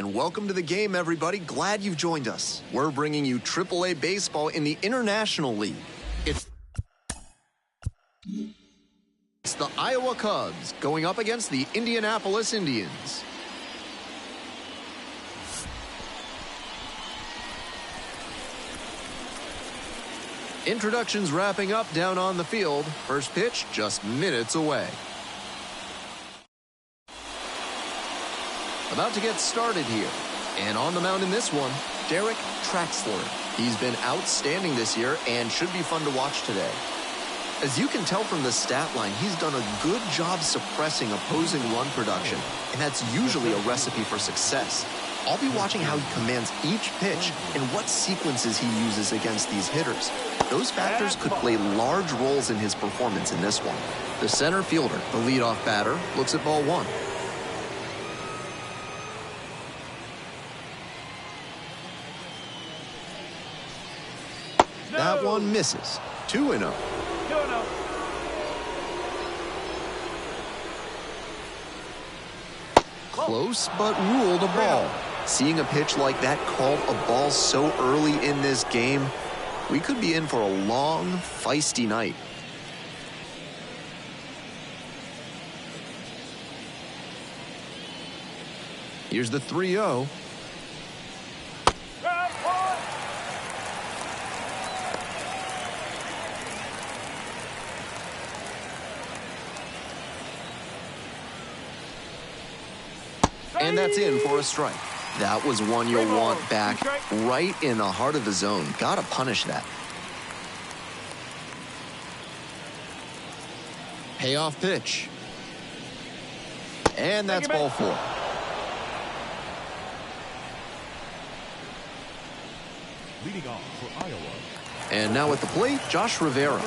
And welcome to the game, everybody. Glad you've joined us. We're bringing you AAA baseball in the International League. It's the Iowa Cubs going up against the Indianapolis Indians. Introductions wrapping up down on the field. First pitch just minutes away. About to get started here. And on the mound in this one, Derek Traxler. He's been outstanding this year and should be fun to watch today. As you can tell from the stat line, he's done a good job suppressing opposing run production, and that's usually a recipe for success. I'll be watching how he commands each pitch and what sequences he uses against these hitters. Those factors could play large roles in his performance in this one. The center fielder, the leadoff batter, looks at ball one. That one misses. 2-0. Close, but ruled a ball. Seeing a pitch like that called a ball so early in this game, we could be in for a long, feisty night. Here's the 3-0. And that's in for a strike. That was one you'll want back right in the heart of the zone. Gotta punish that. Payoff pitch. And that's ball four. Leading off for Iowa. And now at the plate, Josh Rivera.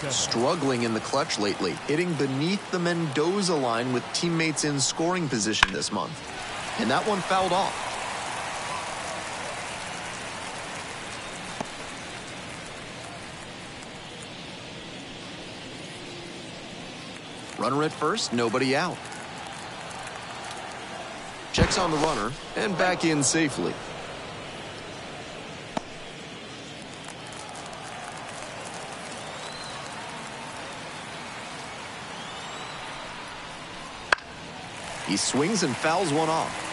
Struggling in the clutch lately, hitting beneath the Mendoza line with teammates in scoring position this month. And that one fouled off. Runner at first, nobody out. Checks on the runner and back in safely. He swings and fouls one off.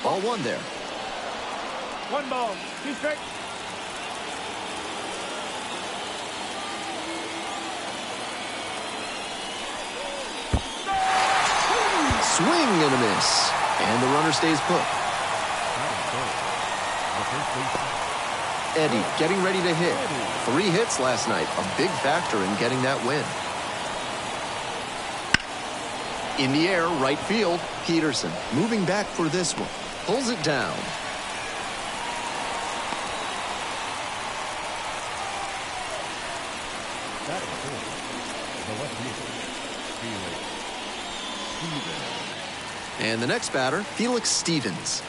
Ball one there. 1 ball, 2 strikes. Swing and a miss. And the runner stays put. Eddie getting ready to hit. 3 hits last night, a big factor in getting that win. In the air, right field, Peterson moving back for this one. Pulls it down. And the next batter, Felix Stevens.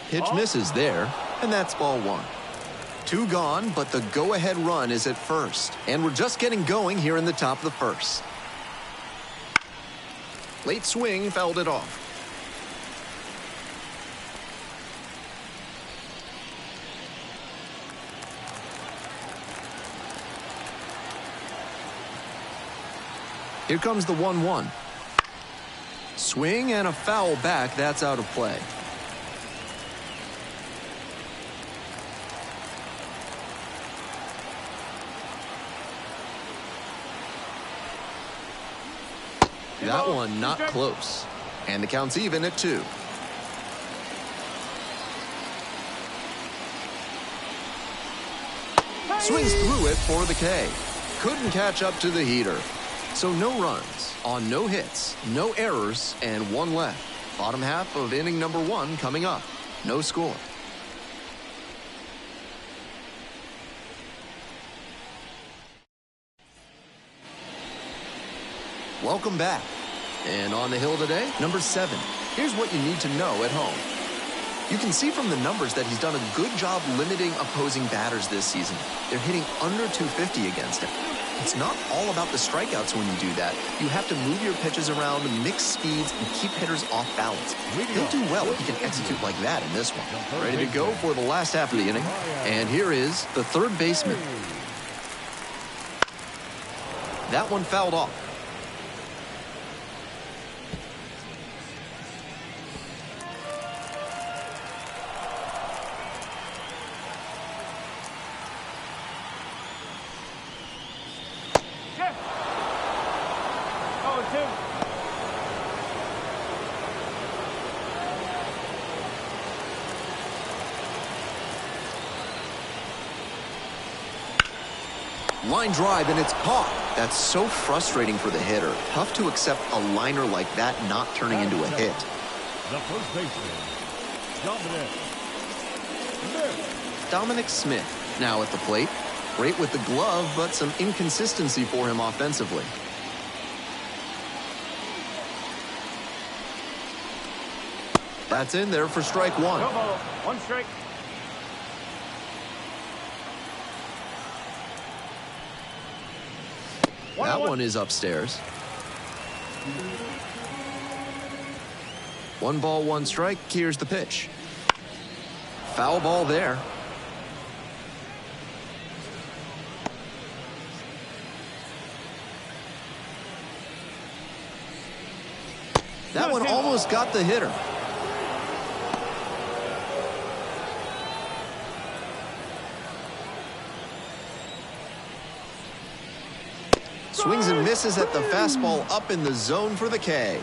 Pitch misses there, and that's ball one. 2 gone, but the go-ahead run is at first. And we're just getting going here in the top of the first. Late swing fouled it off. Here comes the 1-1. Swing and a foul back. That's out of play. That one not close. And the count's even at 2. Swings through it for the K. Couldn't catch up to the heater. So no runs on no hits, no errors, and 1 left. Bottom half of inning number 1 coming up. No score. Welcome back. And on the hill today, number 7. Here's what you need to know at home. You can see from the numbers that he's done a good job limiting opposing batters this season. They're hitting under 250 against him. It's not all about the strikeouts when you do that. You have to move your pitches around, mix speeds, and keep hitters off balance. He'll do well if he can execute like that in this one. Ready to go for the last half of the inning. And here is the third baseman. That one fouled off. Line drive, and it's caught. That's so frustrating for the hitter. Tough to accept a liner like that not turning into a hit. The first baseman, Dominic Smith now at the plate. Great with the glove, but some inconsistency for him offensively. That's in there for strike one. No ball. One strike. That one is upstairs. 1 ball, 1 strike. Here's the pitch. Foul ball there. That one almost got the hitter. Swings and misses at the fastball up in the zone for the K.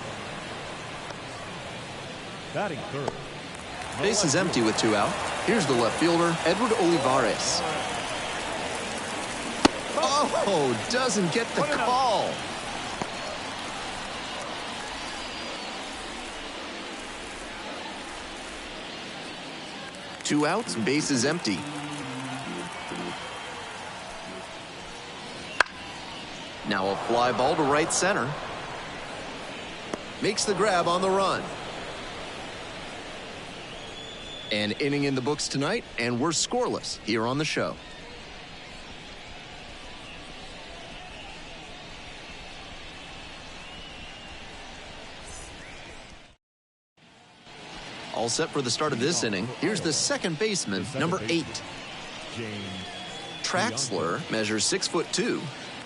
Batting third. Base is empty with 2 out. Here's the left fielder, Edward Olivares. Oh, doesn't get the call. Two outs, base is empty. Now a fly ball to right center. Makes the grab on the run. An inning in the books tonight, and we're scoreless here on the show. All set for the start of this inning. Here's the second baseman, number 8. Traxler measures 6'2",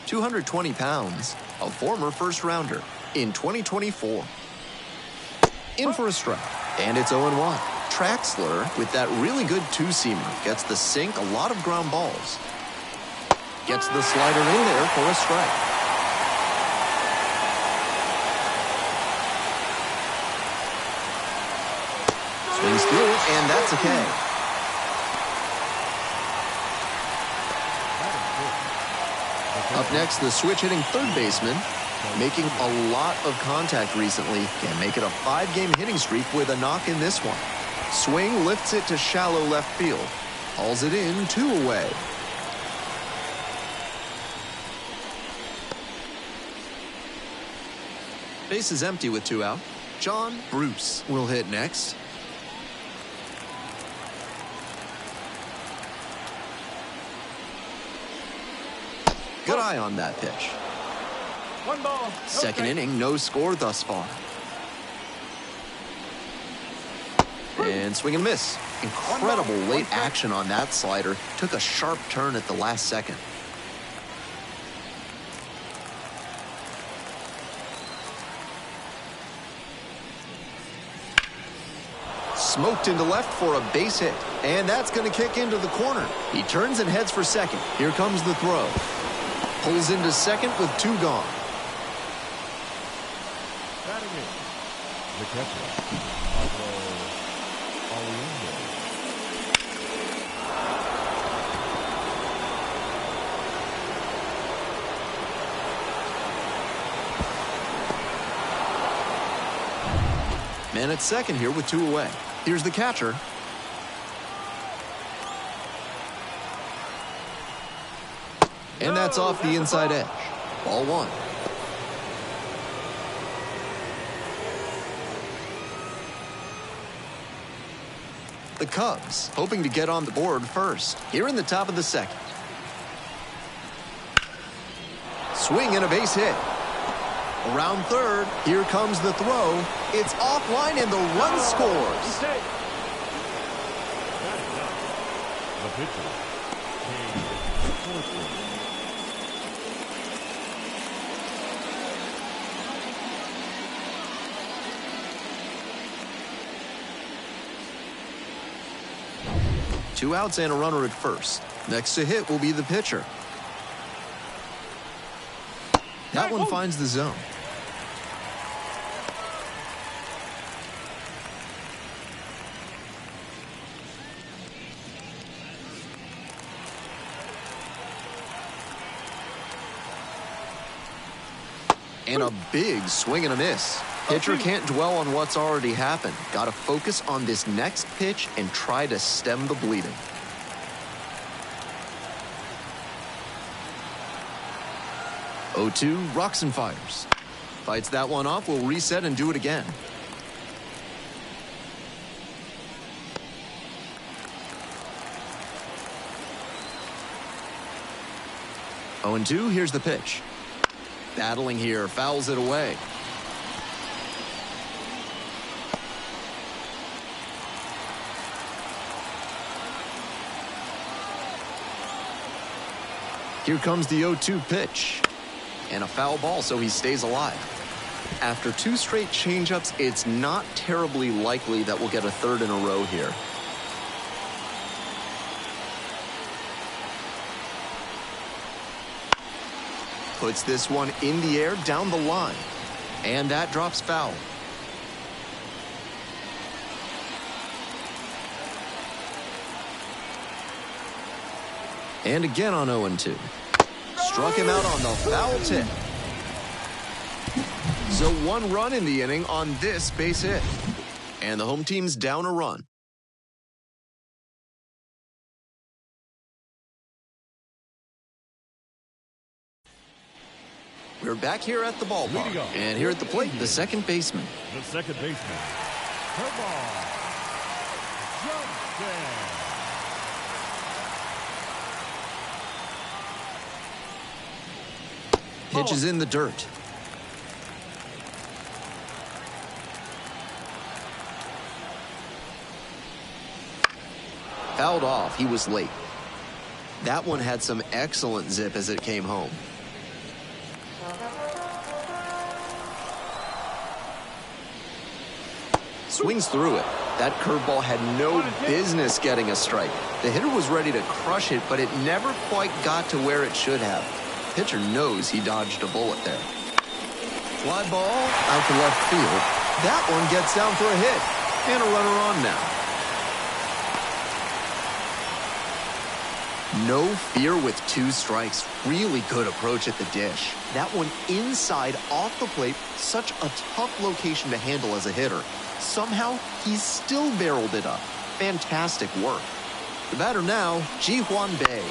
220 pounds, a former first-rounder in 2024. In for a strike, and it's 0-1. Traxler, with that really good two-seamer, gets the sink, a lot of ground balls. Gets the slider in there for a strike. Swings through it, and that's a K. Up next, the switch-hitting third baseman, making a lot of contact recently, can make it a 5-game hitting streak with a knock in this one. Swing lifts it to shallow left field. Hauls it in, 2 away. Base is empty with 2 out. John Bruce will hit next. Good eye on that pitch. 1 ball. Second inning, no score thus far. And swing and miss. Incredible late action on that slider. Took a sharp turn at the last second. Smoked into left for a base hit. And that's going to kick into the corner. He turns and heads for second. Here comes the throw. Pulls into second with 2 gone. Batting in. The catcher. Man at second here with 2 away. Here's the catcher. And that's off the inside edge. Ball 1. The Cubs hoping to get on the board first here in the top of the second. Swing and a base hit. Around third, here comes the throw. It's offline and the run scores. The pitcher. Two outs and a runner at first. Next to hit will be the pitcher. That one finds the zone. And a big swing and a miss. Pitcher can't dwell on what's already happened. Got to focus on this next pitch and try to stem the bleeding. (0-2) rocks and fires. Fights that one off, will reset and do it again. (0-2), here's the pitch. Battling here, fouls it away. Here comes the 0-2 pitch. And a foul ball, so he stays alive. After two straight changeups, it's not terribly likely that we'll get a third in a row here. Puts this one in the air down the line. And that drops foul. And again on 0-2. Struck him out on the foul tip. So one run in the inning on this base hit. And the home team's down a run. We're back here at the ballpark. And here at the plate, the second baseman. The second baseman. Curveball. Jump in. Pitch is in the dirt. Fouled off. He was late. That one had some excellent zip as it came home. Swings through it. That curveball had no business getting a strike. The hitter was ready to crush it, but it never quite got to where it should have. Pitcher knows he dodged a bullet there. Fly ball out to left field. That one gets down for a hit. And a runner on now. No fear with two strikes. Really good approach at the dish. That one inside off the plate. Such a tough location to handle as a hitter. Somehow, he's still barreled it up. Fantastic work. The batter now, Ji-hwan Bae.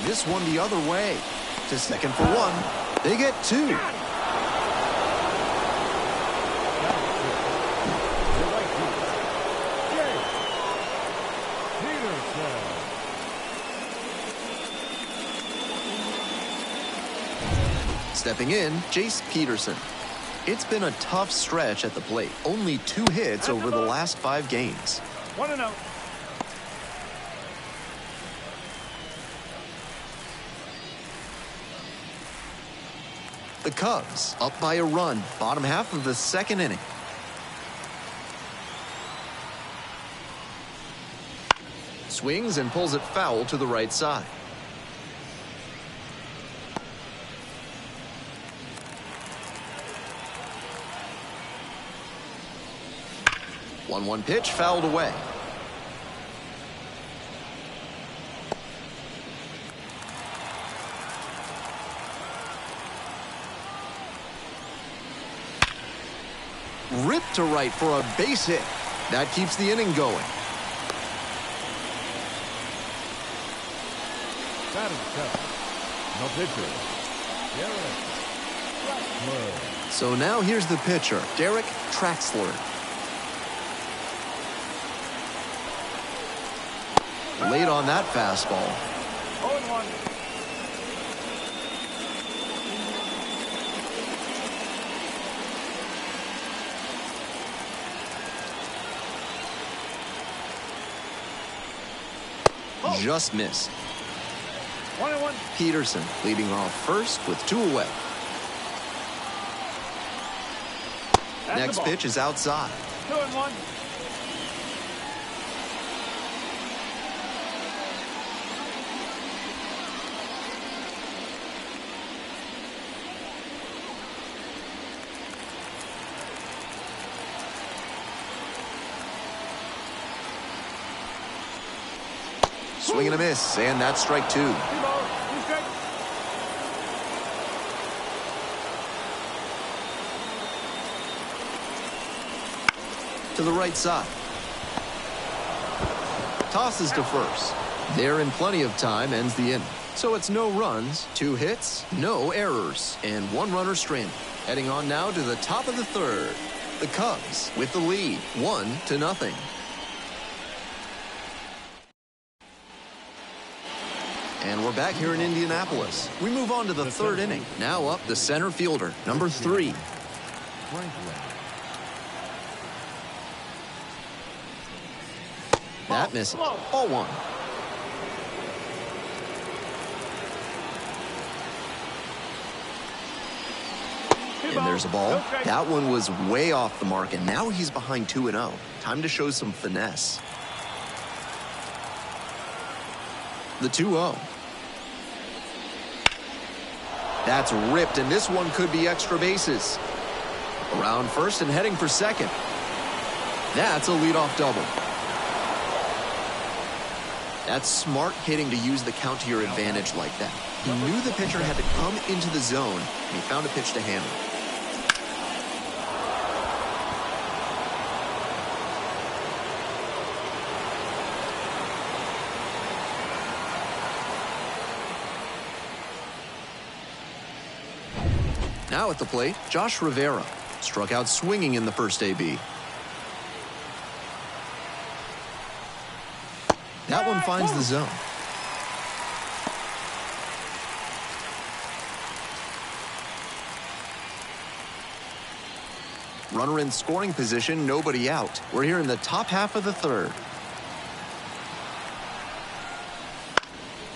This one the other way. To second for one. They get two. Stepping in, Jace Peterson. It's been a tough stretch at the plate. Only 2 hits over the last 5 games. 1-0. The Cubs up by a run, bottom half of the second inning. Swings and pulls it foul to the right side. One pitch fouled away. Ripped to right for a base hit. That keeps the inning going. No pitcher. So now here's the pitcher, Derek Traxler. Late on that fastball. 0-1. Just missed. 1-1. Peterson leading off first with 2 away. Next pitch is outside. 2-1. Swing and a miss, and that's strike 2. To the right side. Tosses to first. There in plenty of time, ends the inning. So it's no runs, 2 hits, no errors, and 1 runner stranded. Heading on now to the top of the 3rd. The Cubs with the lead, 1-0. And we're back here in Indianapolis. We move on to the 3rd inning. Now up the center fielder, number 3. That misses. Ball 1. And there's a ball. That one was way off the mark, and now he's behind 2-0. Time to show some finesse. The 2-0. That's ripped, and this one could be extra bases. Around first and heading for second. That's a leadoff double. That's smart hitting to use the count to your advantage like that. He knew the pitcher had to come into the zone, and he found a pitch to handle. Now at the plate, Josh Rivera struck out swinging in the first AB. That one finds the zone. Runner in scoring position, nobody out. We're here in the top half of the 3rd.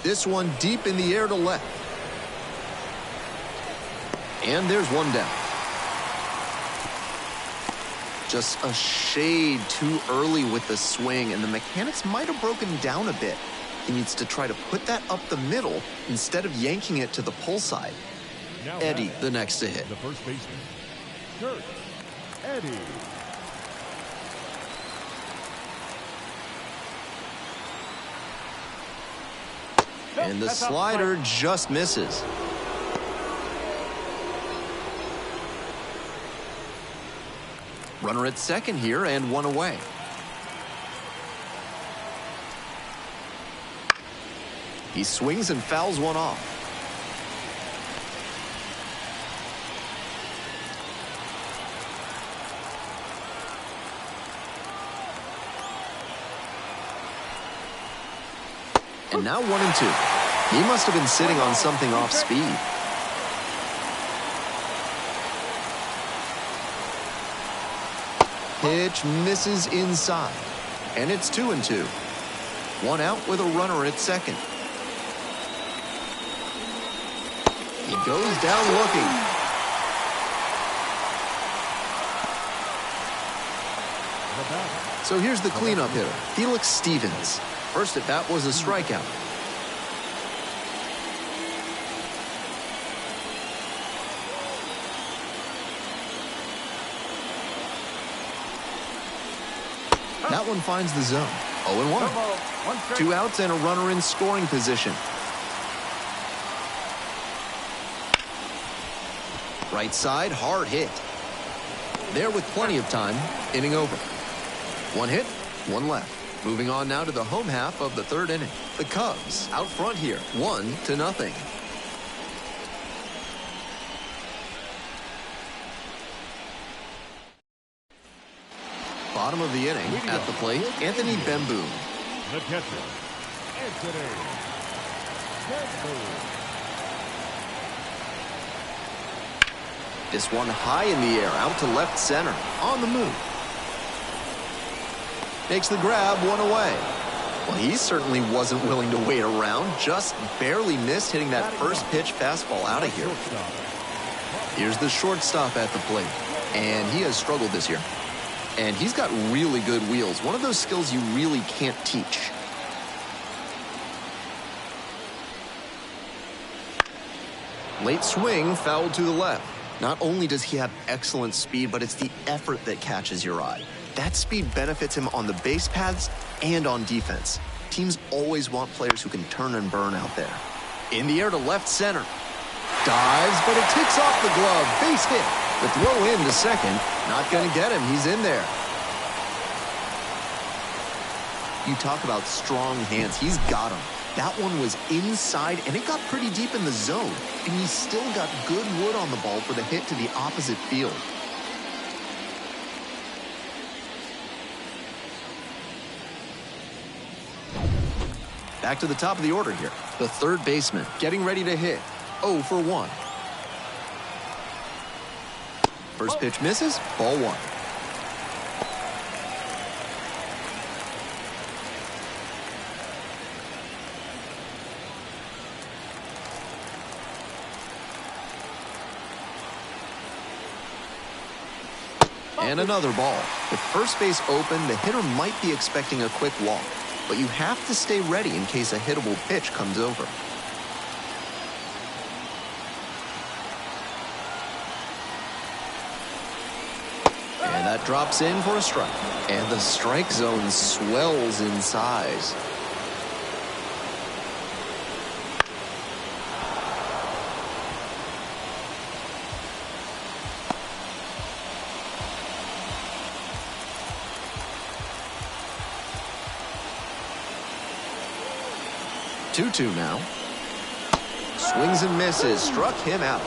This one deep in the air to left. And there's one down. Just a shade too early with the swing, and the mechanics might have broken down a bit. He needs to try to put that up the middle instead of yanking it to the pull side. Now Eddie, the next to hit. The first baseman, Kurt Eddie. And the slider just misses. Runner at second here and 1 away. He swings and fouls one off. And now 1-2. He must have been sitting on something off speed. Pitch misses inside, and it's 2-2. 1 out with a runner at second. He goes down looking. So here's the cleanup hitter, Felix Stevens. First at bat was a strikeout. That one finds the zone. 0-1. 2 outs and a runner in scoring position. Right side, hard hit. There with plenty of time, inning over. 1 hit, 1 left. Moving on now to the home half of the 3rd inning. The Cubs out front here, 1-0. Bottom of the inning, at the plate, Anthony Bemboom. The catcher, Anthony. This one high in the air, out to left center, on the move. Makes the grab, one away. Well, he certainly wasn't willing to wait around, just barely missed hitting that first pitch fastball out of here. Here's the shortstop at the plate, and he has struggled this year. And he's got really good wheels, one of those skills you really can't teach. Late swing, fouled to the left. Not only does he have excellent speed, but it's the effort that catches your eye. That speed benefits him on the base paths and on defense. Teams always want players who can turn and burn out there. In the air to left center. Dives, but it takes off the glove. Base hit. The throw in to second. Not going to get him. He's in there. You talk about strong hands. He's got them. That one was inside, and it got pretty deep in the zone. And he still got good wood on the ball for the hit to the opposite field. Back to the top of the order here. The third baseman getting ready to hit. 0 for 1. First pitch misses, ball 1. And another ball. With first base open, the hitter might be expecting a quick walk, but you have to stay ready in case a hittable pitch comes over. And that drops in for a strike. And the strike zone swells in size. Two now. Swings and misses. Struck him out.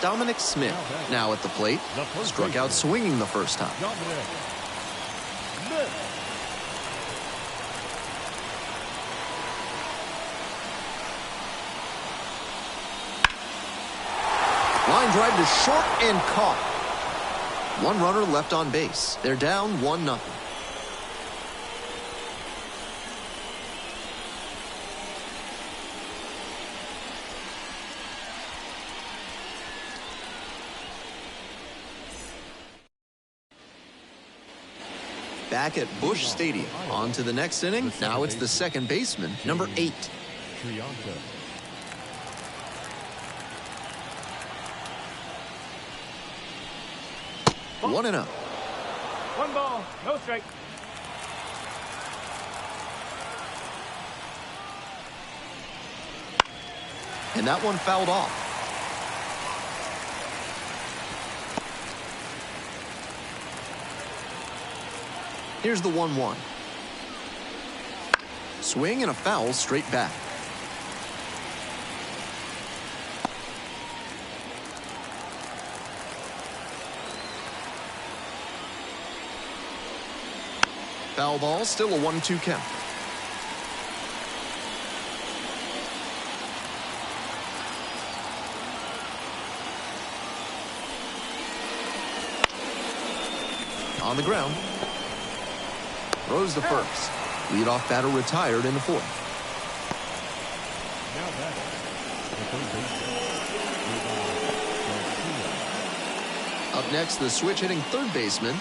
Dominic Smith now at the plate. Struck out swinging the first time. Line drive to short and caught. One runner left on base. They're down 1-0. Back at Busch Stadium. On to the next inning. Now it's the second baseman, number 8. 1-0. 1 ball, no strike. And that one fouled off. Here's the 1-1. Swing and a foul straight back. Foul ball, still a 1-2 count. On the ground. Throws the first. Leadoff batter retired in the fourth. Now batting, the third baseman. Up next, the switch hitting third baseman.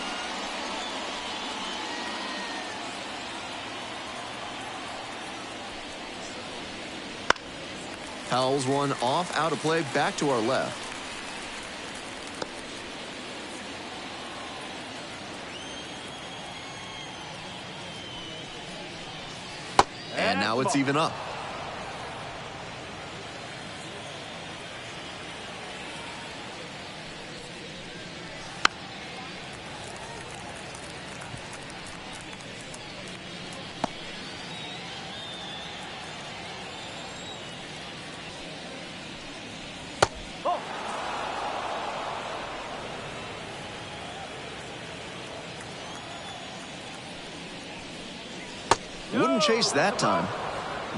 Fouls one off, out of play, back to our left. And now it's even up. Couldn't chase that time.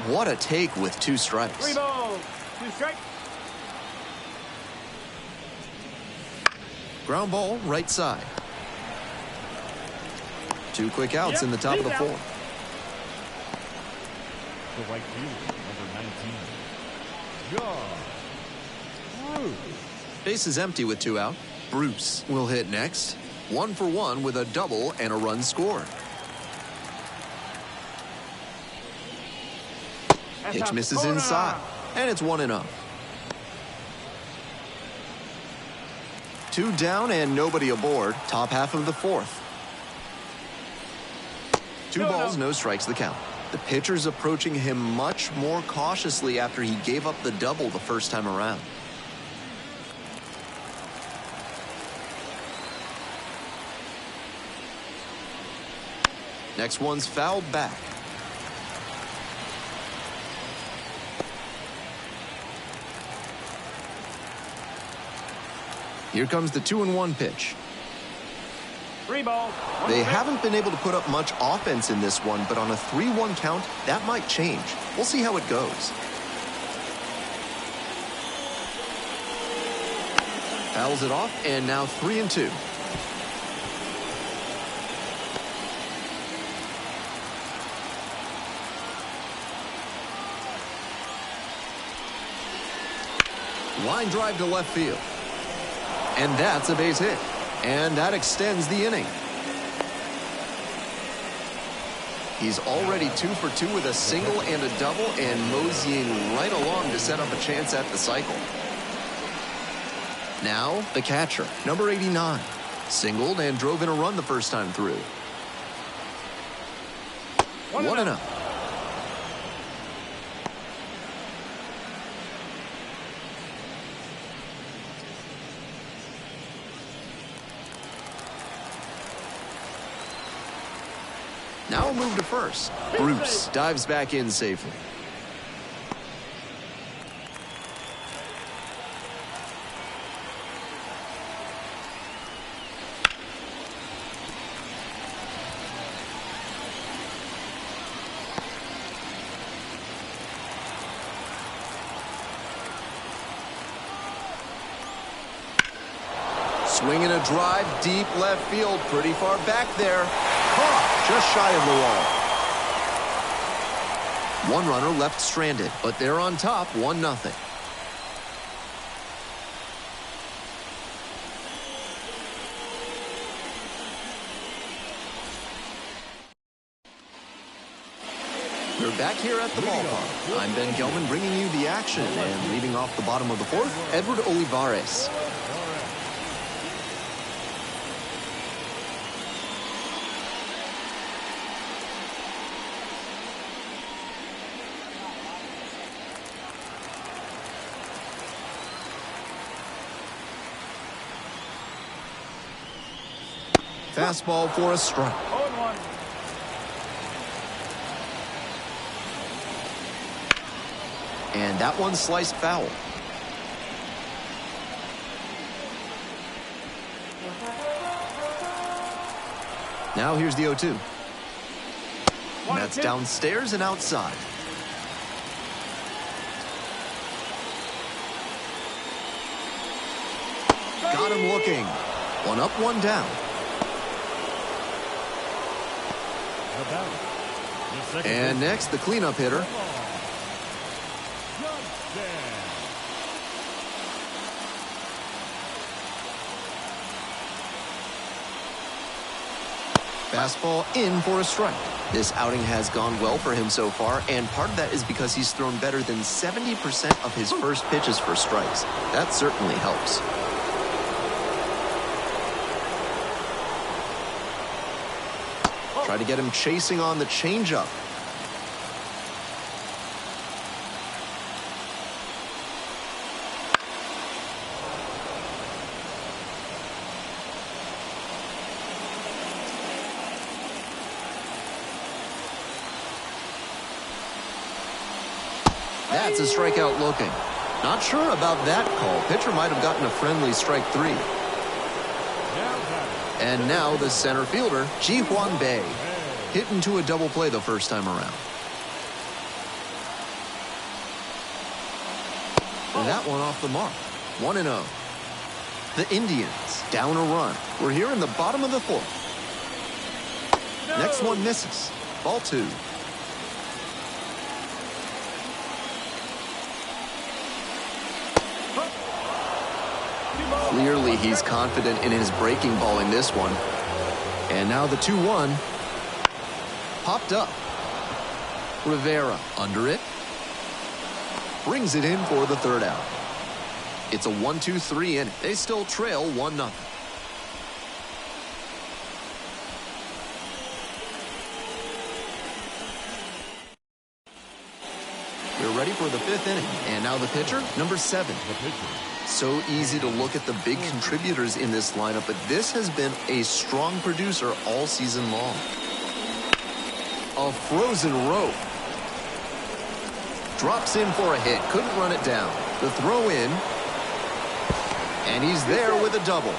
What a take with 2 strikes. 3 balls, 2 strikes. Ground ball, right side. 2 quick outs in the top of the 4th. The right fielder, number 19, John Bruce. Base is empty with 2 out. Bruce will hit next. 1 for 1 with a double and a run scored. Pitch misses inside, and it's 1-0. 2 down and nobody aboard. Top half of the 4th. 2 balls, no strikes, the count. The pitcher's approaching him much more cautiously after he gave up the double the first time around. Next one's fouled back. Here comes the 2-1 pitch. 3 balls. They haven't been able to put up much offense in this one, but on a 3-1 count, that might change. We'll see how it goes. Fouls it off, and now 3-2. Line drive to left field. And that's a base hit. And that extends the inning. He's already 2 for 2 with a single and a double, and moseying right along to set up a chance at the cycle. Now, the catcher, number 89. Singled and drove in a run the first time through. 1-0. Now a move to first. Bruce dives back in safely. Swinging a drive deep left field, pretty far back there. Caught just shy of the wall. 1 runner left stranded, but they're on top 1-0. We're back here at the ballpark. I'm Ben Gelman bringing you the action, and leading off the bottom of the 4th, Edward Olivares. Fastball for a strike. 0-1. And that one sliced foul. Now here's the 0-2. That's downstairs and outside. Got him looking. 1 up, 1 down. And next, the cleanup hitter. Fastball in for a strike. This outing has gone well for him so far, and part of that is because he's thrown better than 70% of his first pitches for strikes. That certainly helps. Try to get him chasing on the changeup. That's a strikeout looking. Not sure about that call. Pitcher might have gotten a friendly strike 3. And now the center fielder, Ji-Hwan Bae. Hit into a double play the first time around. That one off the mark. 1-0. The Indians down a run. We're here in the bottom of the fourth. No. Next one misses. Ball 2. Clearly, he's confident in his breaking ball in this one. And now the 2-1. Popped up. Rivera under it. Brings it in for the third out. It's a 1-2-3 inning. They still trail 1-0. We're ready for the 5th inning. And now the pitcher, number 7. The pitcher. So easy to look at the big contributors in this lineup, but this has been a strong producer all season long. A frozen rope. Drops in for a hit. Couldn't run it down. The throw in. And he's there with a double.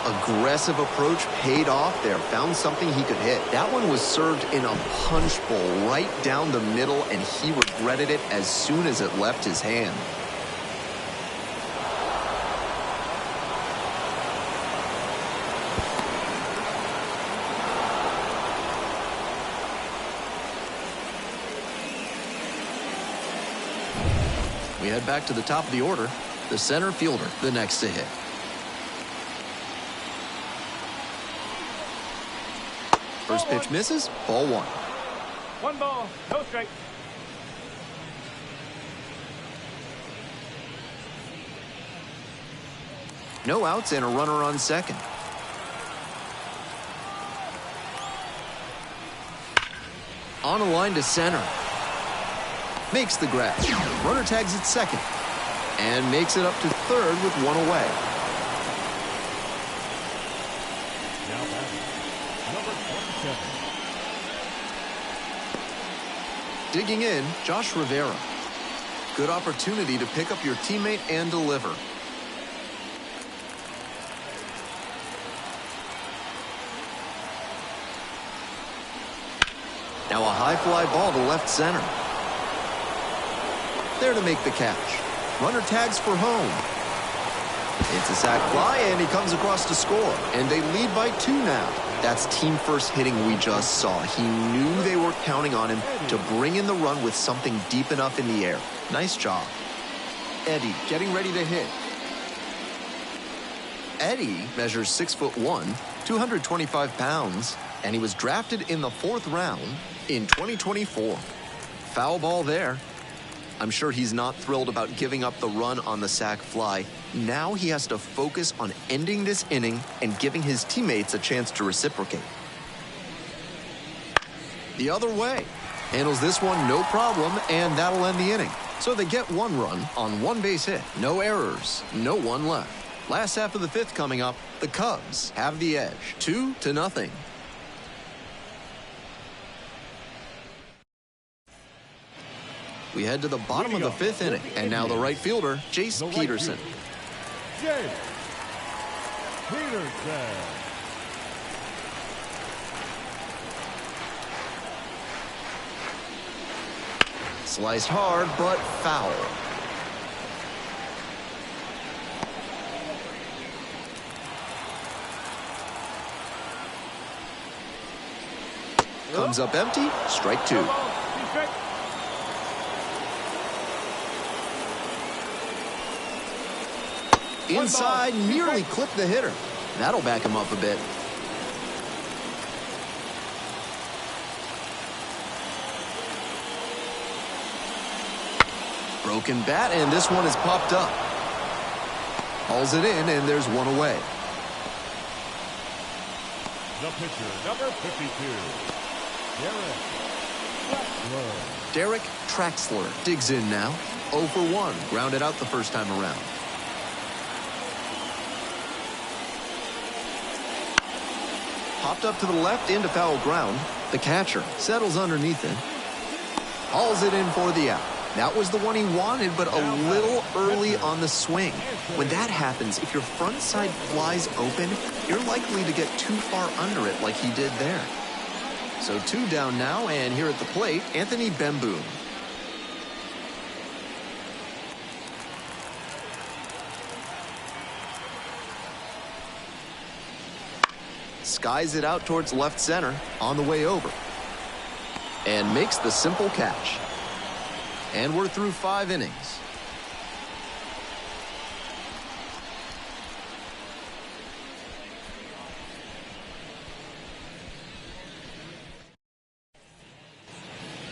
Aggressive approach paid off there. Found something he could hit. That one was served in a punch bowl right down the middle, and he regretted it as soon as it left his hand. We head back to the top of the order. The center fielder, the next to hit. First pitch misses, ball 1. 1 ball, no strike. No outs and a runner on second. On a line to center. Makes the grab. Runner tags at second. And makes it up to third with 1 away. Now batting, number 27. Digging in, Josh Rivera. Good opportunity to pick up your teammate and deliver. Now a high fly ball to left center. There to make the catch. Runner tags for home. It's a sac fly, and he comes across to score. And they lead by 2 now. That's team first hitting we just saw. He knew they were counting on him to bring in the run with something deep enough in the air. Nice job. Eddie getting ready to hit. Eddie measures 6'1", 225 pounds, and he was drafted in the 4th round in 2024. Foul ball there. I'm sure he's not thrilled about giving up the run on the sac fly. Now he has to focus on ending this inning and giving his teammates a chance to reciprocate. The other way. Handles this one no problem, and that'll end the inning. So they get 1 run on 1 base hit. No errors, no one left. Last half of the 5th coming up. The Cubs have the edge, 2-0. We head to the bottom of the 5th inning. And now the right fielder, Jace Peterson. Jace Peterson. Sliced hard, but foul. Comes up empty, strike 2. Inside, nearly clipped the hitter. That'll back him up a bit. Broken bat, and this one is popped up. Hauls it in, and there's 1 away. The pitcher, number 52, Derek Traxler digs in now. 0 for 1, grounded out the first time around. Popped up to the left into foul ground. The catcher settles underneath it. Hauls it in for the out. That was the one he wanted, but a little early on the swing. When that happens, if your front side flies open, you're likely to get too far under it like he did there. So 2 down now, and here at the plate, Anthony Bemboom. Skies it out towards left center on the way over. And makes the simple catch. And we're through 5 innings.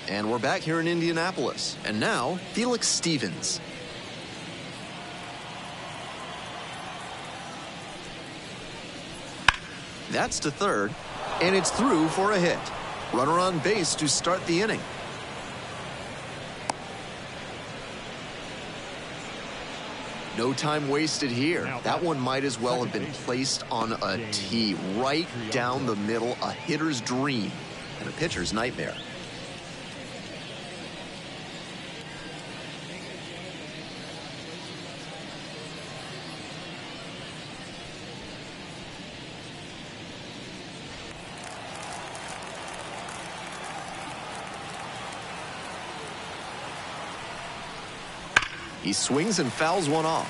And we're back here in Indianapolis. And now, Felix Stevens. That's to third, and it's through for a hit. Runner on base to start the inning. No time wasted here. That one might as well have been placed on a tee right down the middle, a hitter's dream and a pitcher's nightmare. He swings and fouls one off.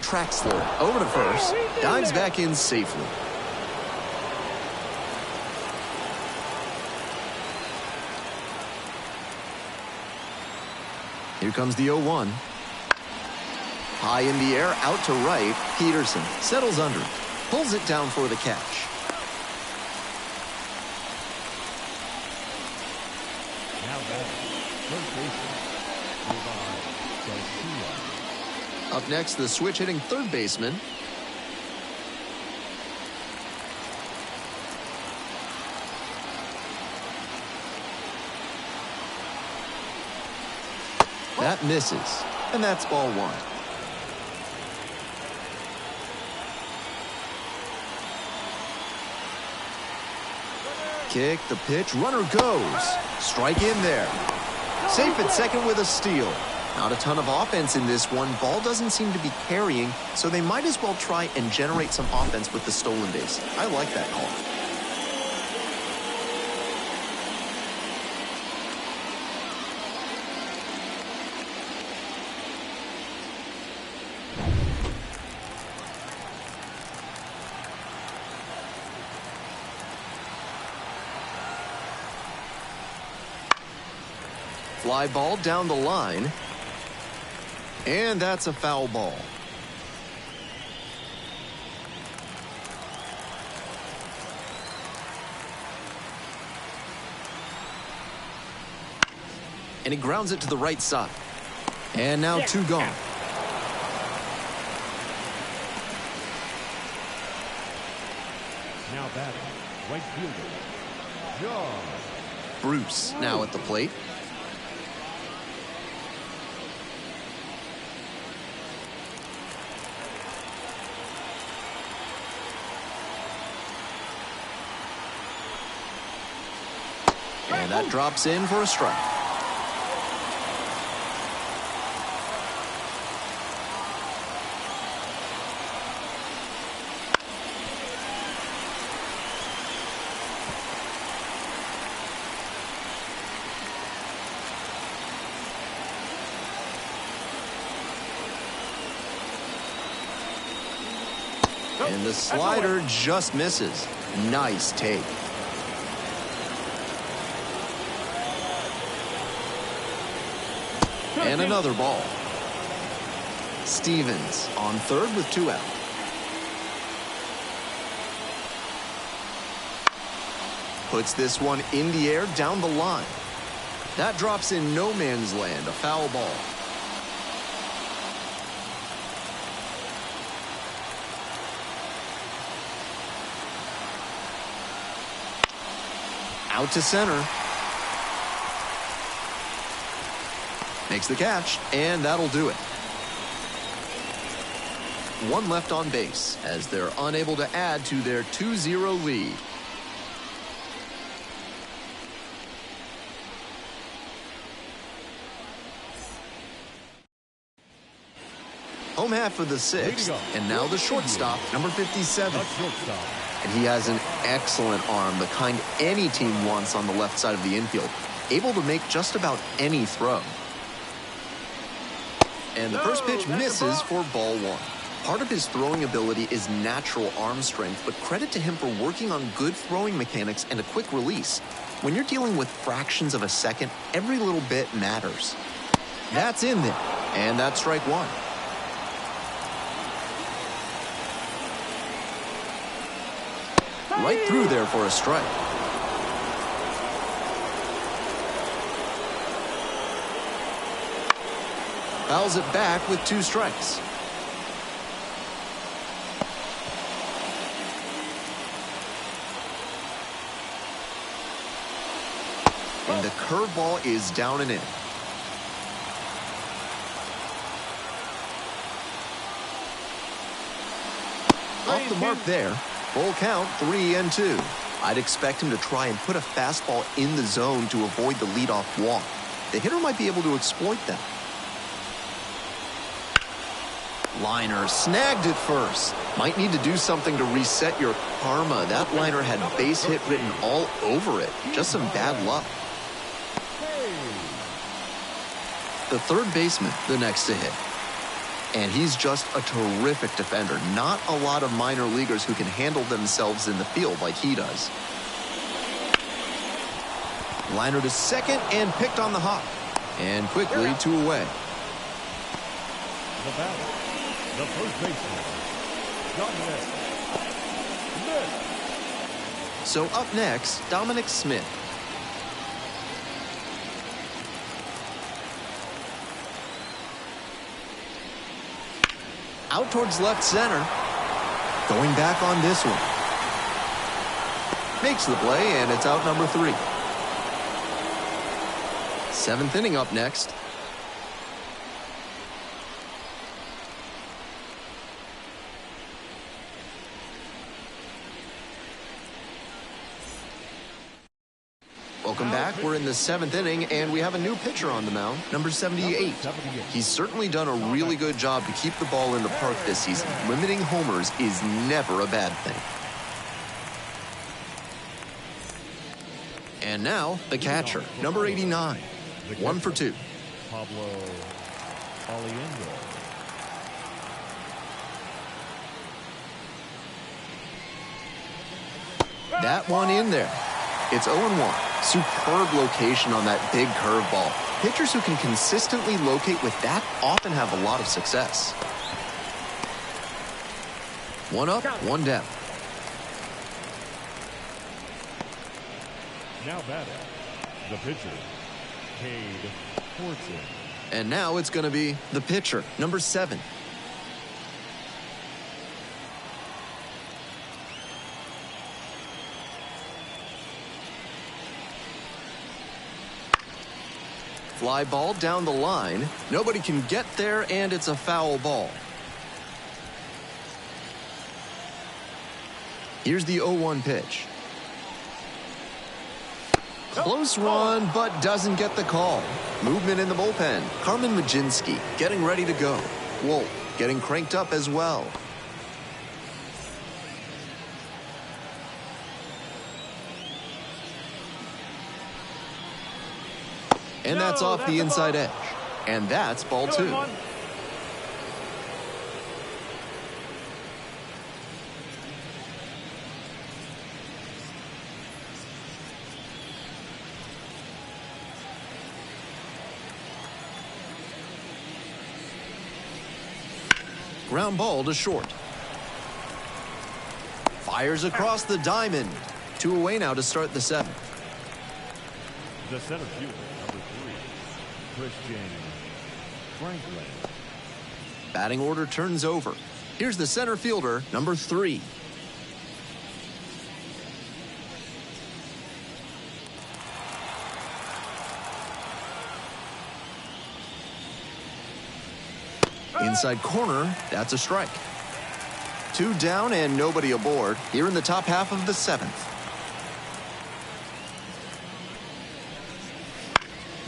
Traxler over to first, dives back in safely. Here comes the 0-1. High in the air, out to right. Peterson settles under, pulls it down for the catch. Up next, the switch-hitting third baseman. That misses, and that's ball 1. Kick, the pitch, runner goes. Strike in there. Safe at second with a steal. Not a ton of offense in this one. Ball doesn't seem to be carrying, so they might as well try and generate some offense with the stolen base. I like that call. Fly ball down the line. And that's a foul ball. And he grounds it to the right side. And now 2 gone. Now batting, right fielder, John. Bruce now at the plate. And that drops in for a strike. And the slider just misses. Nice take. And another ball. Stevens on third with 2 out. Puts this one in the air down the line. That drops in no man's land, a foul ball. Out to center. Makes the catch, and that'll do it. 1 left on base as they're unable to add to their 2-0 lead. home half of the sixth, and now the shortstop, number 57. The shortstop. And he has an excellent arm, the kind any team wants on the left side of the infield, able to make just about any throw. And the first pitch misses for ball one. Part of his throwing ability is natural arm strength, but credit to him for working on good throwing mechanics and a quick release. When you're dealing with fractions of a second, every little bit matters. That's in there, and that's strike one. Right through there for a strike. Fouls it back with 2 strikes. And the curveball is down and in. Off the mark there. Full count, 3-2. I'd expect him to try and put a fastball in the zone to avoid the leadoff walk. The hitter might be able to exploit that. Liner snagged at first. Might need to do something to reset your karma. That liner had base hit written all over it. Just some bad luck. The third baseman, the next to hit. And he's just a terrific defender. Not a lot of minor leaguers who can handle themselves in the field like he does. Liner to second and picked on the hop. And quickly 2 away. The batter, the first baseman, Dominic Smith. So up next, Dominic Smith. Out towards left center. Going back on this one. Makes the play, and it's out number 3. 7th inning up next. Welcome back. We're in the 7th inning, and we have a new pitcher on the mound, number 78. He's certainly done a really good job to keep the ball in the park this season. Limiting homers is never a bad thing. And now, the catcher, number 89. 1 for 2. Pablo Aliendo. That one in there. It's 0-1. Superb location on that big curveball. Pitchers who can consistently locate with that often have a lot of success. 1 up, 1 down. Now batting, the pitcher, Cade Horton. And now it's going to be the pitcher, number 7. Fly ball down the line. Nobody can get there, and it's a foul ball. Here's the 0-1 pitch. Close one, but doesn't get the call. Movement in the bullpen. Carmen Majinski getting ready to go. Wolf getting cranked up as well. And that's off the inside edge. And that's ball 2. Ground ball to short. Fires across the diamond. 2 away now to start the 7th. The center fielder, number 3, Christian Franklin. Batting order turns over. Here's the center fielder, number 3. Inside corner, that's a strike. 2 down and nobody aboard here in the top half of the 7th.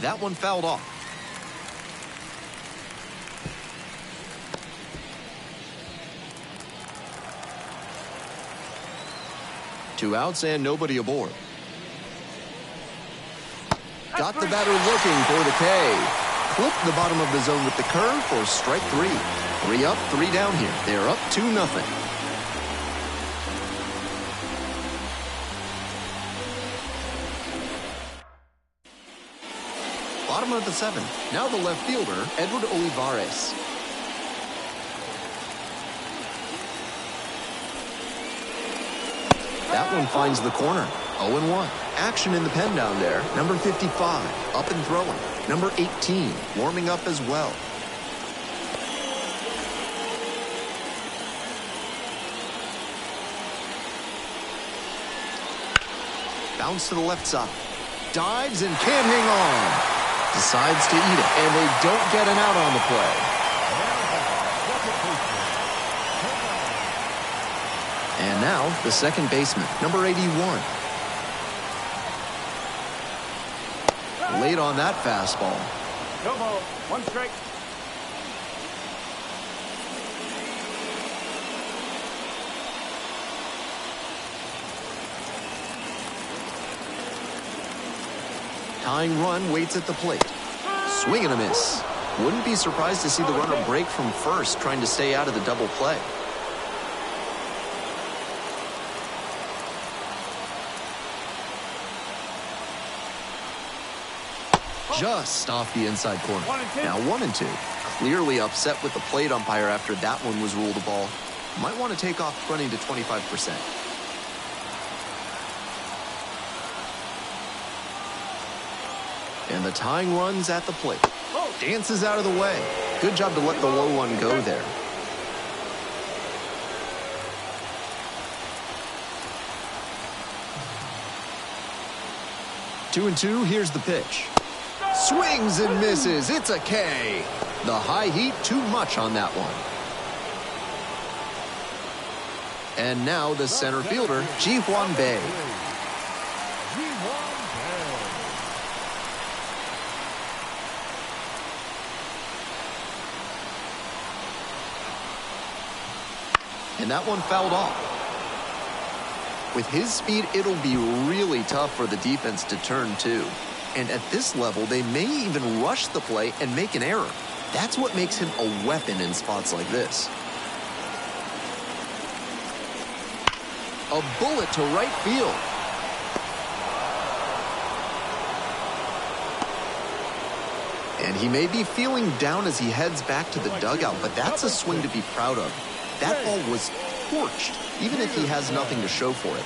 That one fouled off. 2 outs and nobody aboard. Got the batter looking for the K. Clip the bottom of the zone with the curve for strike 3. 3 up, 3 down here. They're up 2-0. Bottom of the 7th. Now the left fielder, Edward Olivares. That one finds the corner. 0-1. Action in the pen down there. Number 55, up and throwing. Number 18, warming up as well. Bounce to the left side. Dives and can't hang on. Decides to eat it, and they don't get an out on the play. And now, the second baseman, number 81. Late on that fastball. No ball. 1 strike. Tying run waits at the plate. Swing and a miss. Wouldn't be surprised to see the runner break from first, trying to stay out of the double play. Just off the inside corner. Now 1-2. Clearly upset with the plate umpire after that one was ruled a ball. Might want to take off running to 25%. And the tying run's at the plate. Dances out of the way. Good job to let the low one go there. Two and two, here's the pitch. Swings and misses. It's a K. The high heat, too much on that one. And now the center fielder, Ji-hwan Bae. And that one fouled off. With his speed, it'll be really tough for the defense to turn too. And at this level, they may even rush the play and make an error. That's what makes him a weapon in spots like this. A bullet to right field. And he may be feeling down as he heads back to the dugout, but that's a swing to be proud of. That ball was torched, even if he has nothing to show for it.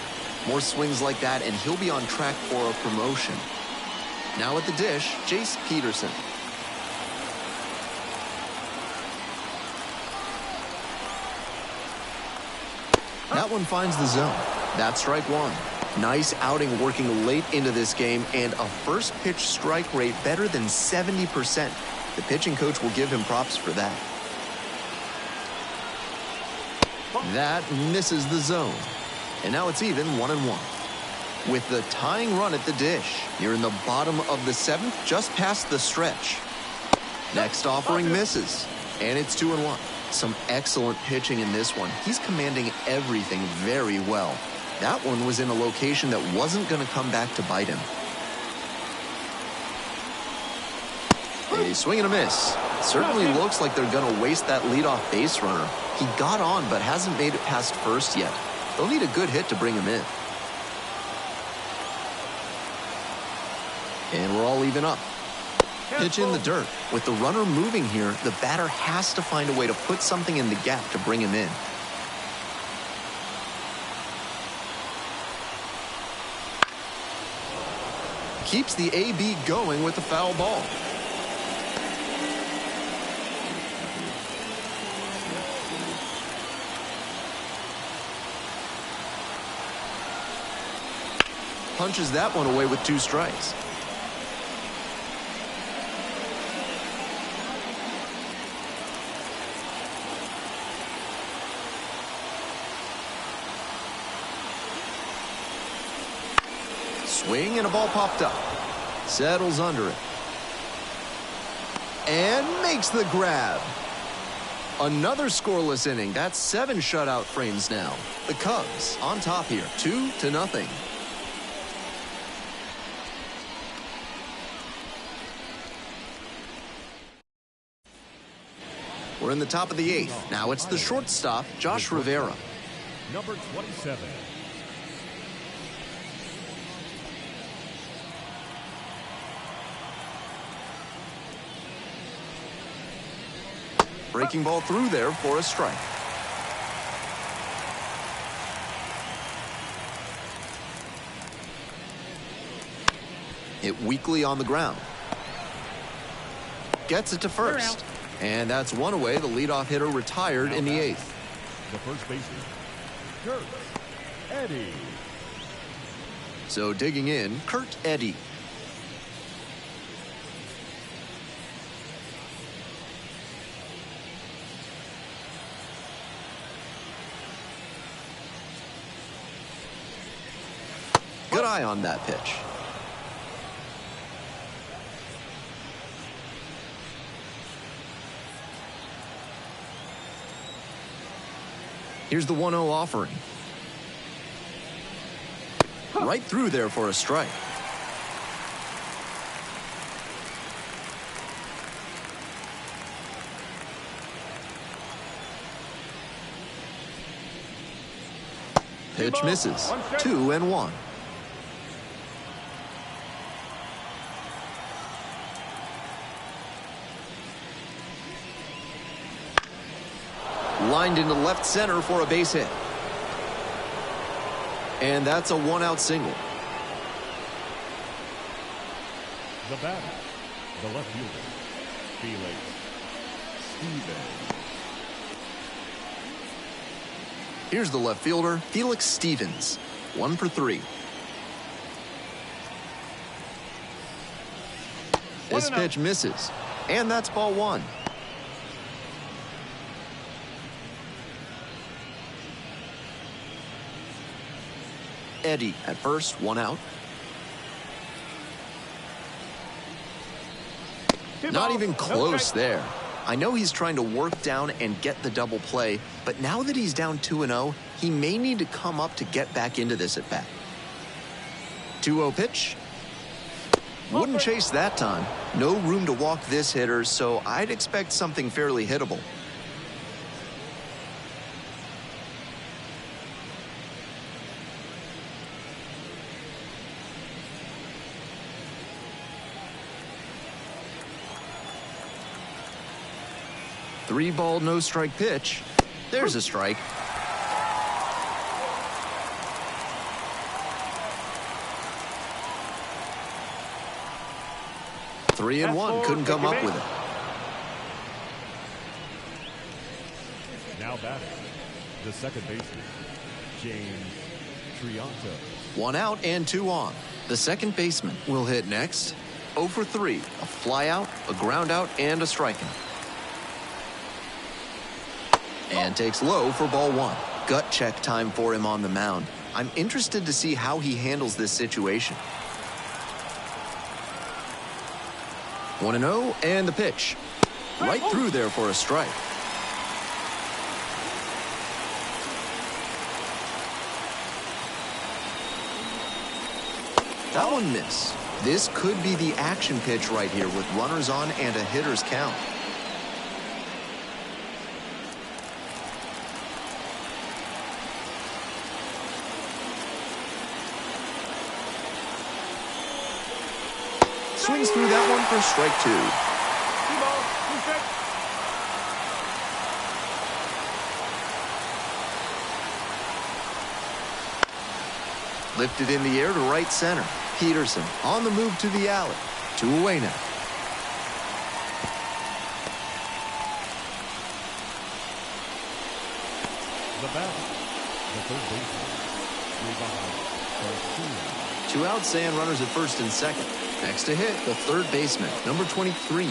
More swings like that, and he'll be on track for a promotion. Now at the dish, Jace Peterson. That one finds the zone. That's strike 1. Nice outing working late into this game, and a first pitch strike rate better than 70%. The pitching coach will give him props for that. That misses the zone. And now it's even 1-1. With the tying run at the dish, you're in the bottom of the 7th, just past the stretch. Next offering misses, and it's 2-1. Some excellent pitching in this one. He's commanding everything very well. That one was in a location that wasn't going to come back to bite him. A swing and a miss. Certainly looks like they're going to waste that leadoff base runner. He got on, but hasn't made it past first yet. They'll need a good hit to bring him in. And we're all even up. Pitch in the dirt. With the runner moving here, the batter has to find a way to put something in the gap to bring him in. Keeps the AB going with the foul ball. Punches that one away with 2 strikes. Swing and a ball popped up. Settles under it. And makes the grab. Another scoreless inning. That's 7 shutout frames now. The Cubs on top here, 2-0. We're in the top of the 8th. Now it's the shortstop, Josh Rivera. Number 27. Breaking ball through there for a strike. Hit weakly on the ground. Gets it to first. And that's one away. The leadoff hitter retired in the 8th. The first baseman, Kurt Eddy. So digging in, Kurt Eddy. Good eye on that pitch. Here's the 1-0 offering. Right through there for a strike. Pitch misses. 2-1. Lined into left center for a base hit. And that's a 1-out single. The batter, the left fielder, Felix Stevens. Here's the left fielder, Felix Stevens. 1 for 3. This pitch misses. And that's ball 1. Eddy at first, 1 out. Not even close there. I know he's trying to work down and get the double play, but now that he's down 2-0, he may need to come up to get back into this at bat. 2-0 pitch. Wouldn't chase that time. No room to walk this hitter, so I'd expect something fairly hittable. Three-ball, no-strike pitch. There's a strike. Three and one, couldn't come up with it. Now batting, the second baseman, James Trianto. 1 out and 2 on. The second baseman will hit next. 0 for 3, a fly out, a ground out, and a strikeout. And takes low for ball 1. Gut check time for him on the mound. I'm interested to see how he handles this situation. 1-0, and the pitch. Right through there for a strike. That one missed. This could be the action pitch right here with runners on and a hitter's count. Swings through that one for strike 2. 2 balls, 2 strikes. Lifted in the air to right center. Peterson on the move to the alley. 2 away now. The batter, the third baseman, 2 outs and runners at first and second. Next to hit, the third baseman, number 23.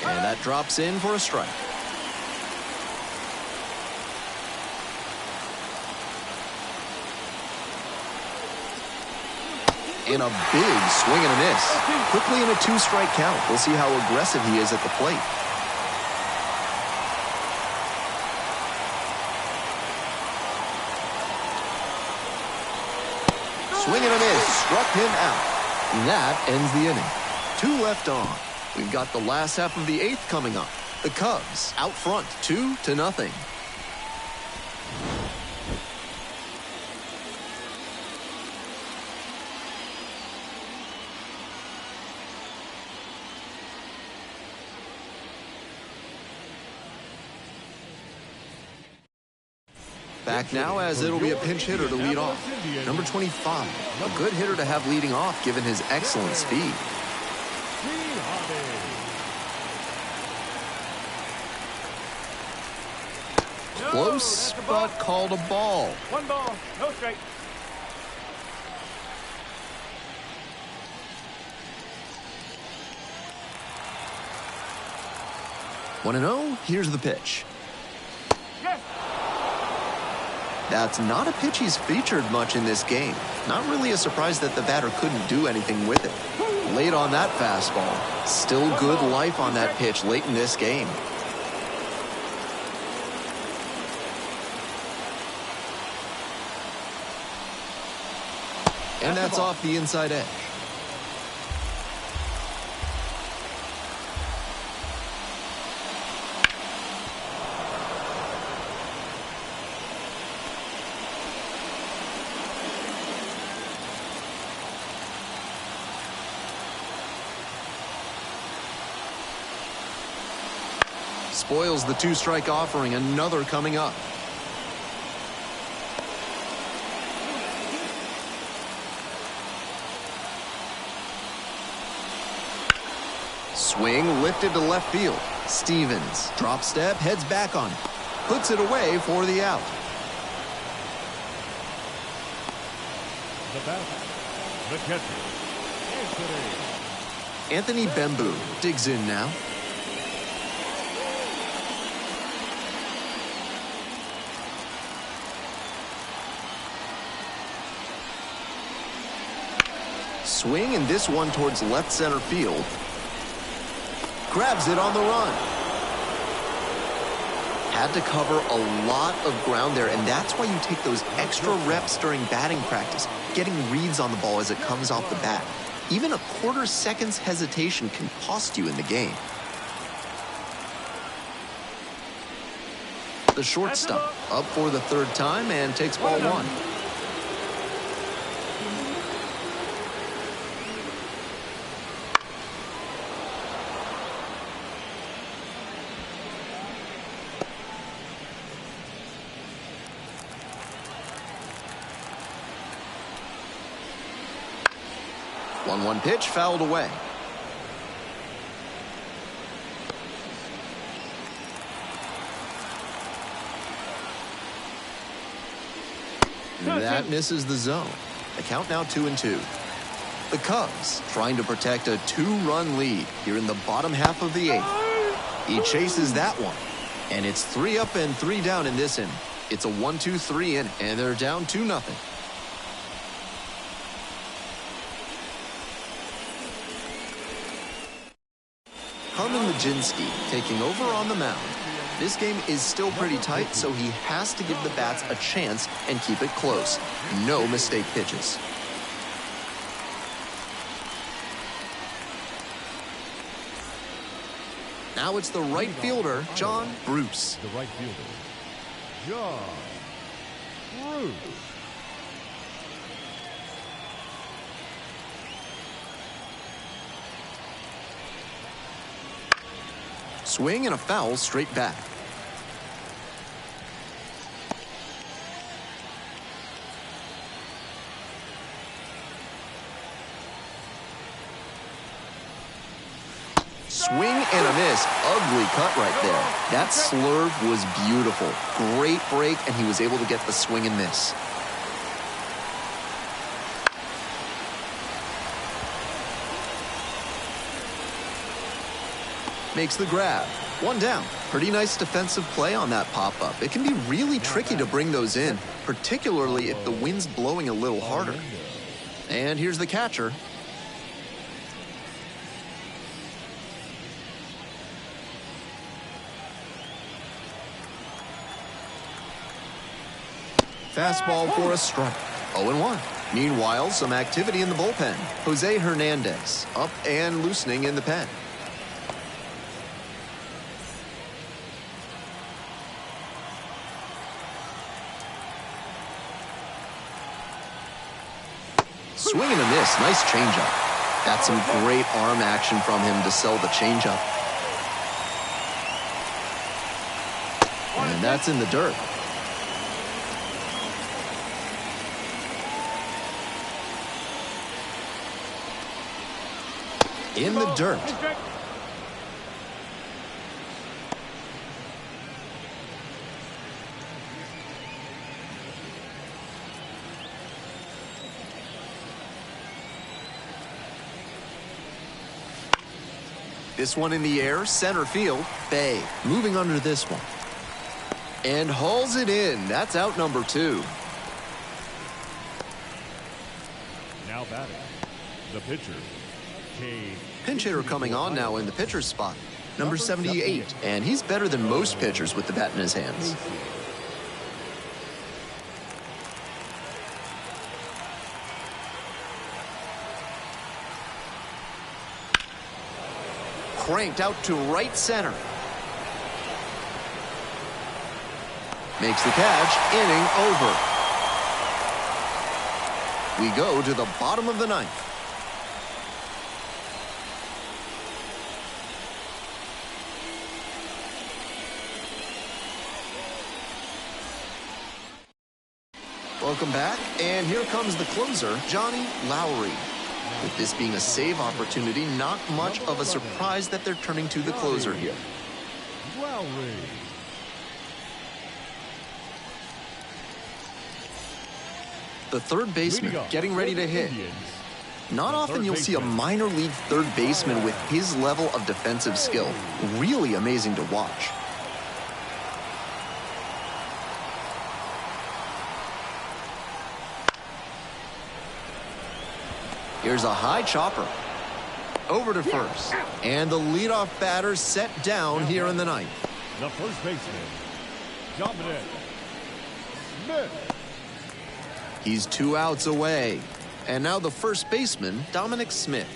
And that drops in for a strike. And a big swing and a miss. Quickly in a 2-strike count. We'll see how aggressive he is at the plate. Swing and a miss. Struck him out. That ends the inning. 2 left on. We've got the last half of the 8th coming up. The Cubs out front, 2-0. Back now as it'll be a pinch hitter to lead off. Number 25, a good hitter to have leading off given his excellent speed. Close, but called a ball. 1 ball, no strike. Want to know? Here's the pitch. Yes. That's not a pitch he's featured much in this game. Not really a surprise that the batter couldn't do anything with it. Late on that fastball. Still good life on that pitch late in this game. And that's off the inside edge. Spoils the 2-strike offering. Another coming up. Swing lifted to left field. Stevens drop step, heads back on it. Puts it away for the out. The batter, the catcher, Anthony Bembu digs in now. Swing, and this one towards left center field. Grabs it on the run. Had to cover a lot of ground there, and that's why you take those extra reps during batting practice, getting reads on the ball as it comes off the bat. Even a quarter second's hesitation can cost you in the game. The shortstop up for the 3rd time and takes ball 1. One pitch fouled away. That misses the zone. The count now 2-2. The Cubs trying to protect a 2-run lead here in the bottom half of the 8th. He chases that one. And it's 3 up and 3 down in this inning. It's a 1-2-3 inning, and they're down 2-0. Majinski taking over on the mound. This game is still pretty tight, so he has to give the bats a chance and keep it close. No mistake pitches. Now it's the right fielder, John Bruce. The right fielder, John Bruce. Swing and a foul straight back. Swing and a miss. Ugly cut right there. That slurve was beautiful. Great break, and he was able to get the swing and miss. Makes the grab. 1 down. Pretty nice defensive play on that pop-up. It can be really tricky to bring those in, particularly if the wind's blowing a little harder. And here's the catcher. Fastball for a strike. 0-1. Meanwhile, some activity in the bullpen. Jose Hernandez up and loosening in the pen. Swing and a miss. Nice changeup. That's some great arm action from him to sell the changeup. And that's in the dirt. In the dirt. This one in the air, center field. Bay moving under this one. And hauls it in. That's out number 2. Now batting, the pitcher, Pinch hitter coming on now in the pitcher's spot. Number 78. And he's better than most pitchers with the bat in his hands. Cranked out to right center. Makes the catch. Inning over. We go to the bottom of the 9th. Welcome back, and here comes the closer, Johnny Lowry. With this being a save opportunity, not much of a surprise that they're turning to the closer here. Lowry. The third baseman getting ready to hit. Not often you'll see a minor league third baseman with his level of defensive skill. Really amazing to watch. Here's a high chopper. Over to first. And the leadoff batter set down here in the 9th. The first baseman, Dominic Smith. He's 2 outs away. And now the first baseman, Dominic Smith.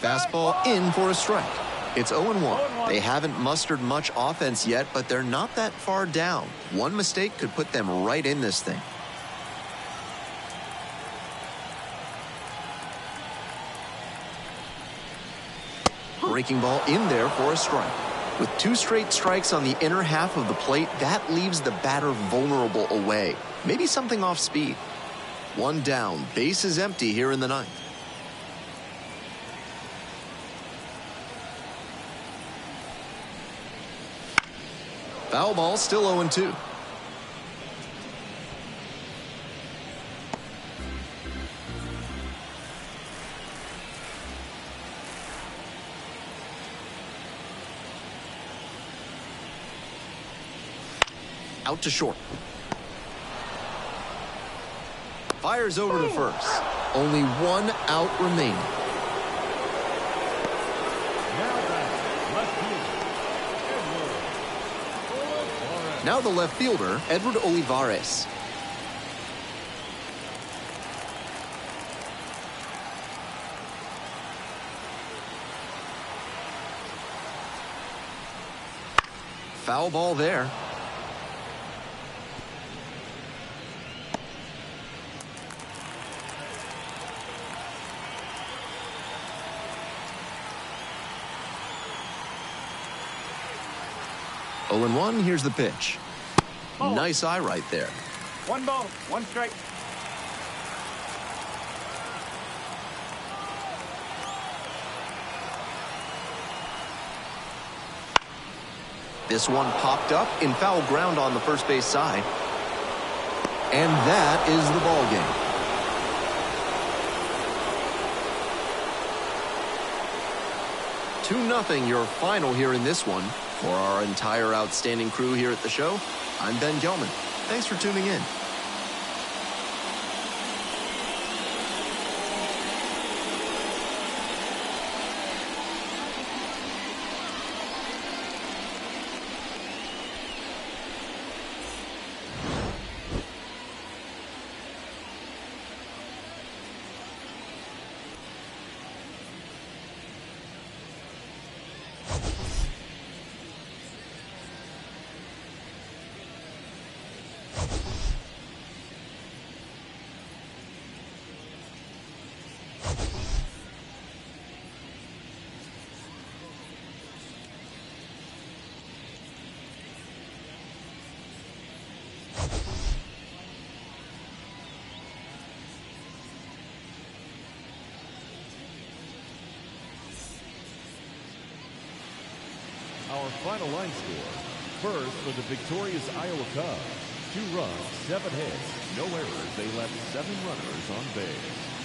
Fastball in for a strike. It's 0-1. They haven't mustered much offense yet, but they're not that far down. One mistake could put them right in this thing. Breaking ball in there for a strike. With 2 straight strikes on the inner half of the plate, that leaves the batter vulnerable away. Maybe something off speed. 1 down. Base is empty here in the 9th. Foul ball, still 0-2. Out to short. Fires over to first. Only 1 out remaining. Now the left fielder, Edward Olivares. Foul ball there. Oh, and 1, here's the pitch. Ball. Nice eye right there. 1 ball, 1 strike. This one popped up in foul ground on the first base side. And that is the ball game. 2-0 your final here in this one. For our entire outstanding crew here at the show, I'm Ben Gelman. Thanks for tuning in. Our final line score. First, for the victorious Iowa Cubs. 2 runs, 7 hits, no errors. They left 7 runners on base.